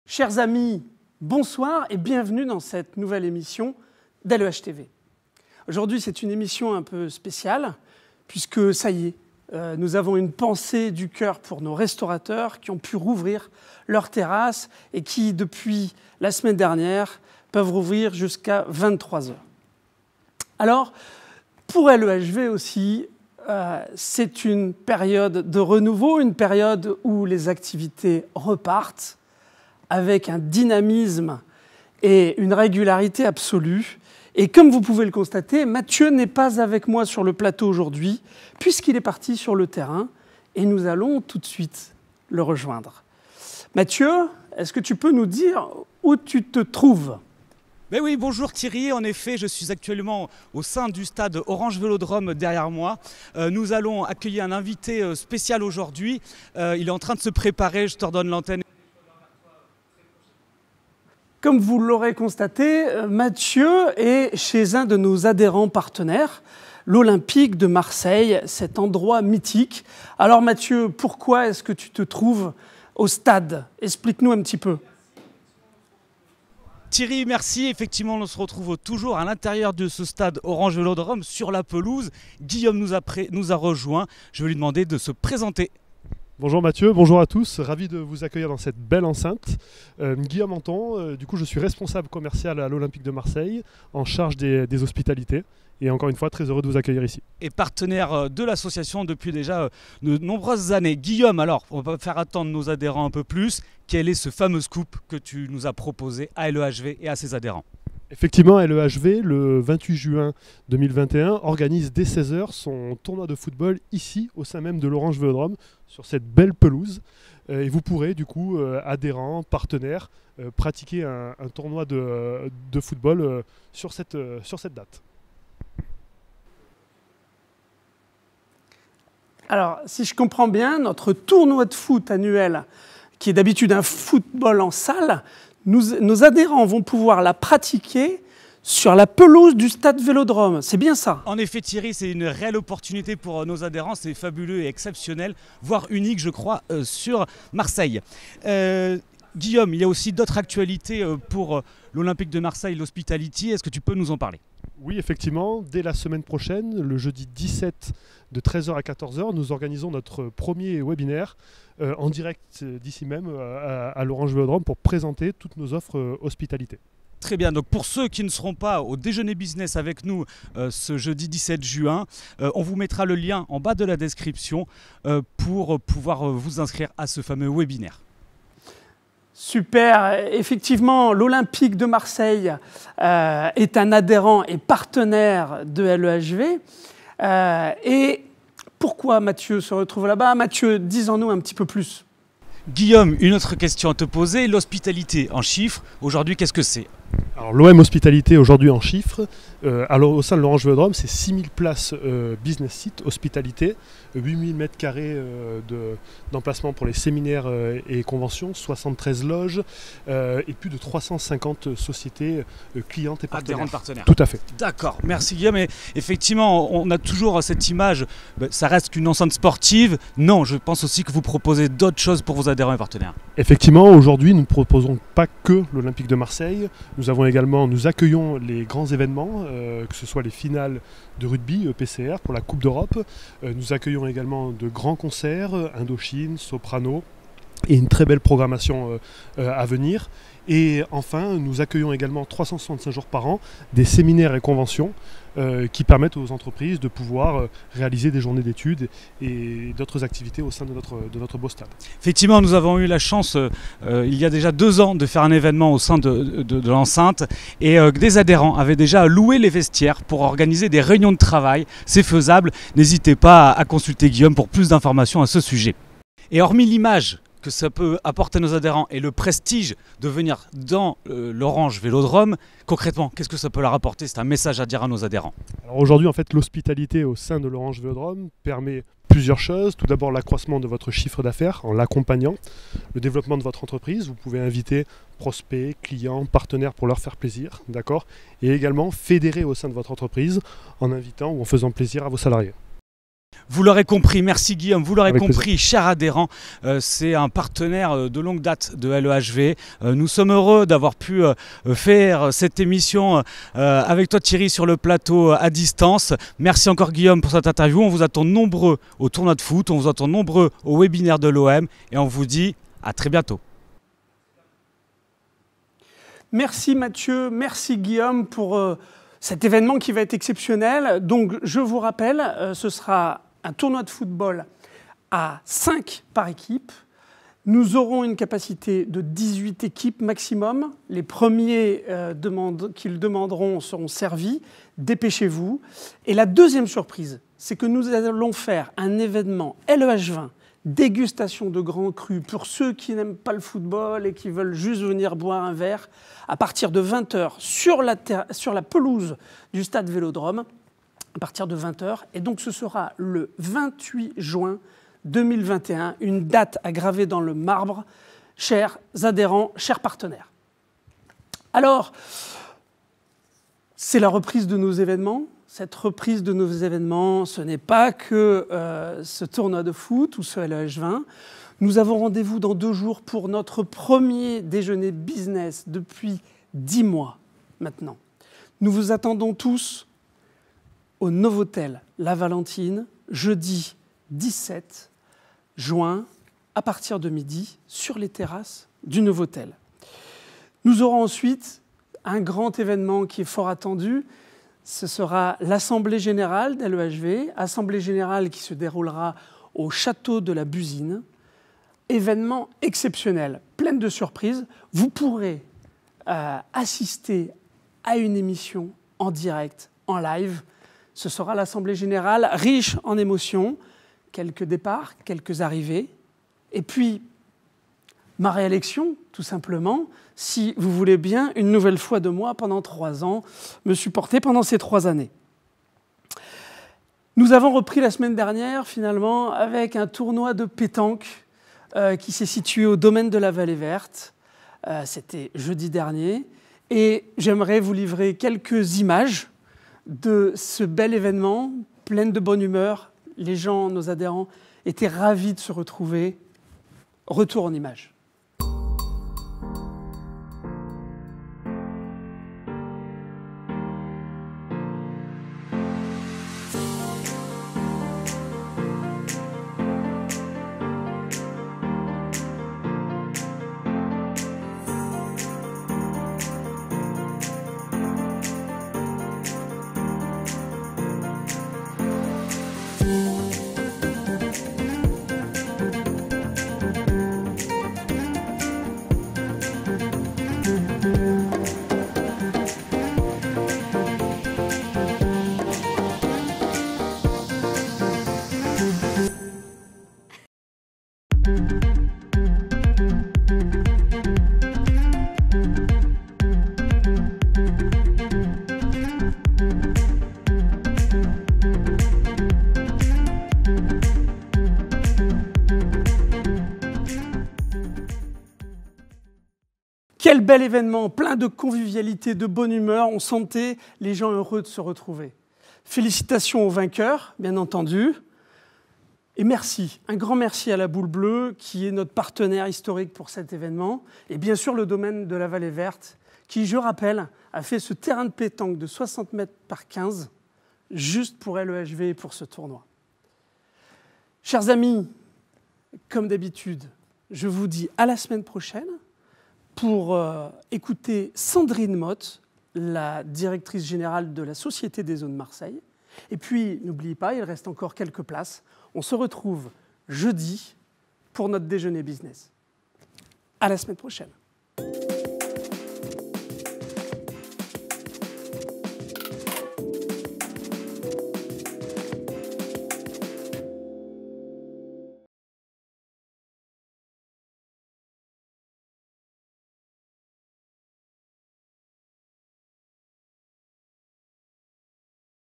Chers amis, bonsoir et bienvenue dans cette nouvelle émission d'LEH TV. Aujourd'hui, c'est une émission un peu spéciale, puisque ça y est, nous avons une pensée du cœur pour nos restaurateurs qui ont pu rouvrir leurs terrasses et qui, depuis la semaine dernière, peuvent rouvrir jusqu'à 23 h. Alors, pour LEHV aussi, c'est une période de renouveau, une période où les activités repartent, avec un dynamisme et une régularité absolue. Et comme vous pouvez le constater, Mathieu n'est pas avec moi sur le plateau aujourd'hui, puisqu'il est parti sur le terrain, et nous allons tout de suite le rejoindre. Mathieu, est-ce que tu peux nous dire où tu te trouves ? Ben oui, bonjour Thierry, en effet je suis actuellement au sein du stade Orange Vélodrome derrière moi. Nous allons accueillir un invité spécial aujourd'hui, il est en train de se préparer, je te redonne l'antenne. Comme vous l'aurez constaté, Mathieu est chez un de nos adhérents partenaires, l'Olympique de Marseille, cet endroit mythique. Alors Mathieu, pourquoi est-ce que tu te trouves au stade ? Explique-nous un petit peu. Thierry, merci. Effectivement, on se retrouve toujours à l'intérieur de ce stade Orange Vélodrome, sur la pelouse. Guillaume nous a rejoint. Je vais lui demander de se présenter. Bonjour Mathieu, bonjour à tous, ravi de vous accueillir dans cette belle enceinte. Guillaume Anton, du coup je suis responsable commercial à l'Olympique de Marseille, en charge des hospitalités. Et encore une fois, très heureux de vous accueillir ici. Et partenaire de l'association depuis déjà de nombreuses années. Guillaume, alors, on va faire attendre nos adhérents un peu plus. Quel est ce fameux scoop que tu nous as proposé à LEHV et à ses adhérents ? Effectivement, LEHV, le 28 juin 2021, organise dès 16 h son tournoi de football ici, au sein même de l'Orange Vélodrome, sur cette belle pelouse. Et vous pourrez, du coup, adhérents, partenaires, pratiquer un tournoi de football sur cette date. Alors, si je comprends bien, notre tournoi de foot annuel, qui est d'habitude un football en salle, nos adhérents vont pouvoir la pratiquer sur la pelouse du stade Vélodrome. C'est bien ça ? En effet Thierry, c'est une réelle opportunité pour nos adhérents. C'est fabuleux et exceptionnel, voire unique je crois, sur Marseille. Guillaume, il y a aussi d'autres actualités pour l'Olympique de Marseille, l'Hospitality. Est-ce que tu peux nous en parler ? Oui, effectivement, dès la semaine prochaine, le jeudi 17 de 13 h à 14 h, nous organisons notre premier webinaire en direct d'ici même à l'Orange Vélodrome pour présenter toutes nos offres hospitalité. Très bien, donc pour ceux qui ne seront pas au déjeuner business avec nous ce jeudi 17 juin, on vous mettra le lien en bas de la description pour pouvoir vous inscrire à ce fameux webinaire. Super, effectivement, l'Olympique de Marseille est un adhérent et partenaire de LEHV. Et pourquoi Mathieu se retrouve là-bas ? Mathieu, dis-en-nous un petit peu plus. Guillaume, une autre question à te poser. L'hospitalité en chiffres, aujourd'hui, qu'est-ce que c'est ? Alors l'OM Hospitalité aujourd'hui en chiffres, au sein de l'Orange Vélodrome, c'est 6000 places business site hospitalité, 8000 m² d'emplacement pour les séminaires et conventions, 73 loges et plus de 350 sociétés clientes et partenaires. Tout à fait. D'accord, merci Guillaume. Et effectivement, on a toujours cette image, ça reste qu'une enceinte sportive. Non, je pense aussi que vous proposez d'autres choses pour vos adhérents et partenaires. Effectivement, aujourd'hui, nous ne proposons pas que l'Olympique de Marseille. Nous accueillons les grands événements, que ce soit les finales de rugby, PCR, pour la Coupe d'Europe. Nous accueillons également de grands concerts, Indochine, Soprano, et une très belle programmation à venir. Et enfin, nous accueillons également 365 jours par an des séminaires et conventions qui permettent aux entreprises de pouvoir réaliser des journées d'études et d'autres activités au sein de notre beau stade. Effectivement, nous avons eu la chance, il y a déjà 2 ans, de faire un événement au sein de l'enceinte et des adhérents avaient déjà loué les vestiaires pour organiser des réunions de travail. C'est faisable, n'hésitez pas à consulter Guillaume pour plus d'informations à ce sujet. Et hormis l'image que ça peut apporter à nos adhérents et le prestige de venir dans l'Orange Vélodrome, concrètement, qu'est-ce que ça peut leur apporter? C'est un message à dire à nos adhérents. Alors aujourd'hui, en fait, l'hospitalité au sein de l'Orange Vélodrome permet plusieurs choses. Tout d'abord, l'accroissement de votre chiffre d'affaires en l'accompagnant, le développement de votre entreprise. Vous pouvez inviter prospects, clients, partenaires pour leur faire plaisir, d'accord? Et également fédérer au sein de votre entreprise en invitant ou en faisant plaisir à vos salariés. Vous l'aurez compris, merci Guillaume, vous l'aurez compris, plaisir. chers adhérents, c'est un partenaire de longue date de LEHV. Nous sommes heureux d'avoir pu faire cette émission avec toi Thierry sur le plateau à distance. Merci encore Guillaume pour cette interview. On vous attend nombreux au tournoi de foot, on vous attend nombreux au webinaire de l'OM et on vous dit à très bientôt. Merci Mathieu, merci Guillaume pour cet événement qui va être exceptionnel. Donc je vous rappelle, ce sera un tournoi de football à 5 par équipe. Nous aurons une capacité de 18 équipes maximum. Les premiers qui le demanderont seront servis. Dépêchez-vous. Et la deuxième surprise, c'est que nous allons faire un événement LEH20, dégustation de grands crus pour ceux qui n'aiment pas le football et qui veulent juste venir boire un verre à partir de 20h sur la pelouse du stade Vélodrome. À partir de 20h. Et donc ce sera le 28 juin 2021, une date à graver dans le marbre, chers adhérents, chers partenaires. Alors, c'est la reprise de nos événements. Cette reprise de nos événements, ce n'est pas que ce tournoi de foot ou ce LEH20. Nous avons rendez-vous dans 2 jours pour notre premier déjeuner business depuis 10 mois maintenant. Nous vous attendons tous au Novotel La Valentine, jeudi 17 juin, à partir de midi, sur les terrasses du Novotel. Nous aurons ensuite un grand événement qui est fort attendu. Ce sera l'Assemblée Générale d'LEHV, Assemblée Générale qui se déroulera au Château de la Busine. Événement exceptionnel, plein de surprises. Vous pourrez assister à une émission en direct, en live. Ce sera l'Assemblée Générale, riche en émotions, quelques départs, quelques arrivées. Et puis, ma réélection, tout simplement, si vous voulez bien, une nouvelle fois de moi pendant 3 ans, me supporter pendant ces 3 années. Nous avons repris la semaine dernière, finalement, avec un tournoi de pétanque qui s'est situé au domaine de la Vallée Verte. C'était jeudi dernier. Et j'aimerais vous livrer quelques images de ce bel événement, plein de bonne humeur. Les gens, nos adhérents, étaient ravis de se retrouver. Retour en images. Quel bel événement, plein de convivialité, de bonne humeur. On sentait les gens heureux de se retrouver. Félicitations aux vainqueurs, bien entendu. Et merci, un grand merci à la Boule Bleue, qui est notre partenaire historique pour cet événement. Et bien sûr, le domaine de la Vallée Verte, qui, je rappelle, a fait ce terrain de pétanque de 60 mètres par 15, juste pour LEHV et pour ce tournoi. Chers amis, comme d'habitude, je vous dis à la semaine prochaine pour écouter Sandrine Motte, la directrice générale de la Société des Eaux de Marseille. Et puis, n'oubliez pas, il reste encore quelques places. On se retrouve jeudi pour notre déjeuner business. À la semaine prochaine.